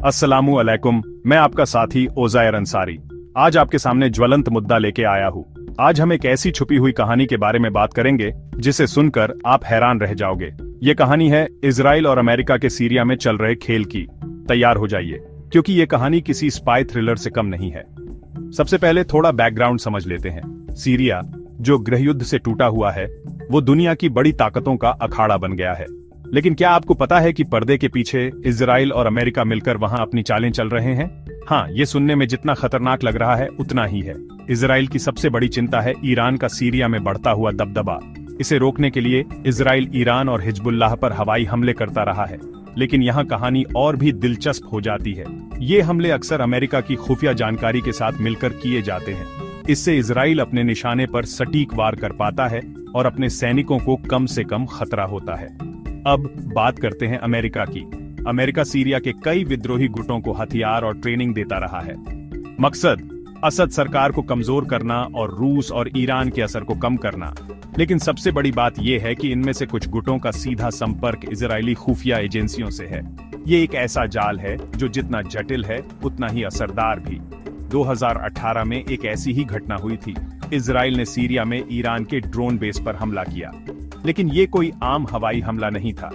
अस्सलामु अलैकुम। मैं आपका साथी ओज़ायर अंसारी आज आपके सामने ज्वलंत मुद्दा लेके आया हूँ। आज हम एक ऐसी छुपी हुई कहानी के बारे में बात करेंगे जिसे सुनकर आप हैरान रह जाओगे। ये कहानी है इजराइल और अमेरिका के सीरिया में चल रहे खेल की। तैयार हो जाइए, क्योंकि ये कहानी किसी स्पाई थ्रिलर से कम नहीं है। सबसे पहले थोड़ा बैकग्राउंड समझ लेते हैं। सीरिया, जो गृहयुद्ध से टूटा हुआ है, वो दुनिया की बड़ी ताकतों का अखाड़ा बन गया है। लेकिन क्या आपको पता है कि पर्दे के पीछे इजराइल और अमेरिका मिलकर वहां अपनी चालें चल रहे हैं? हाँ, ये सुनने में जितना खतरनाक लग रहा है उतना ही है। इजराइल की सबसे बड़ी चिंता है ईरान का सीरिया में बढ़ता हुआ दबदबा। इसे रोकने के लिए इजराइल ईरान और हिजबुल्लाह पर हवाई हमले करता रहा है। लेकिन यहाँ कहानी और भी दिलचस्प हो जाती है। ये हमले अक्सर अमेरिका की खुफिया जानकारी के साथ मिलकर किए जाते हैं। इससे इजराइल अपने निशाने पर सटीक वार कर पाता है और अपने सैनिकों को कम से कम खतरा होता है। अब बात करते हैं अमेरिका की। अमेरिका सीरिया के कई विद्रोही गुटों को हथियार और ट्रेनिंग देता रहा है। मकसद असद सरकार को कमजोर करना और रूस और ईरान के असर को कम करना। लेकिन सबसे बड़ी बात यह है कि इनमें से कुछ गुटों का सीधा संपर्क इजरायली खुफिया एजेंसियों से है। ये एक ऐसा जाल है जो जितना जटिल है उतना ही असरदार भी। 2018 में एक ऐसी ही घटना हुई थी। इजराइल ने सीरिया में ईरान के ड्रोन बेस पर हमला किया। लेकिन ये कोई आम हवाई हमला नहीं था।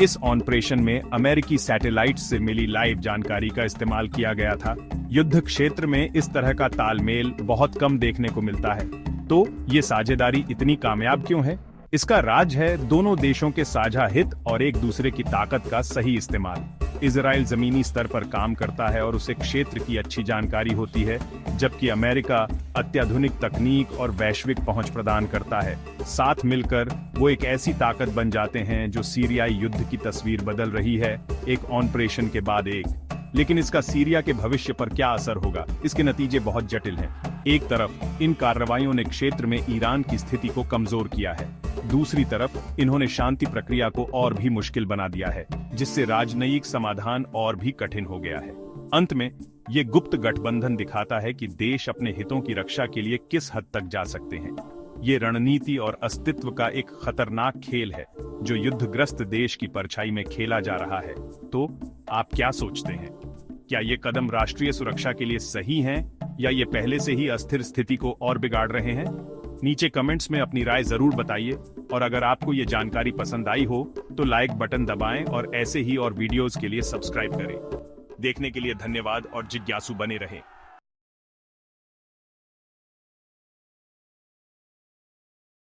इस ऑपरेशन में अमेरिकी सैटेलाइट से मिली लाइव जानकारी का इस्तेमाल किया गया था। युद्ध क्षेत्र में इस तरह का तालमेल बहुत कम देखने को मिलता है। तो ये साझेदारी इतनी कामयाब क्यों है? इसका राज है दोनों देशों के साझा हित और एक दूसरे की ताकत का सही इस्तेमाल। इजराइल जमीनी स्तर पर काम करता है और उसे क्षेत्र की अच्छी जानकारी होती है, जबकि अमेरिका अत्याधुनिक तकनीक और वैश्विक पहुंच प्रदान करता है। साथ मिलकर वो एक ऐसी ताकत बन जाते हैं जो सीरियाई युद्ध की तस्वीर बदल रही है, एक ऑपरेशन के बाद एक। लेकिन इसका सीरिया के भविष्य पर क्या असर होगा? इसके नतीजे बहुत जटिल हैं। एक तरफ इन कार्रवाइयों ने क्षेत्र में ईरान की स्थिति को कमजोर किया है। दूसरी तरफ इन्होंने शांति प्रक्रिया को और भी मुश्किल बना दिया है, जिससे राजनयिक समाधान और भी कठिन हो गया है। अंत में ये गुप्त गठबंधन दिखाता है कि देश अपने हितों की रक्षा के लिए किस हद तक जा सकते हैं। ये रणनीति और अस्तित्व का एक खतरनाक खेल है जो युद्धग्रस्त देश की परछाई में खेला जा रहा है। तो आप क्या सोचते हैं? क्या ये कदम राष्ट्रीय सुरक्षा के लिए सही हैं, या ये पहले से ही अस्थिर स्थिति को और बिगाड़ रहे हैं? नीचे कमेंट्स में अपनी राय जरूर बताइए। और अगर आपको ये जानकारी पसंद आई हो तो लाइक बटन दबाएं और ऐसे ही और वीडियोस के लिए सब्सक्राइब करें। देखने के लिए धन्यवाद और जिज्ञासु बने रहें।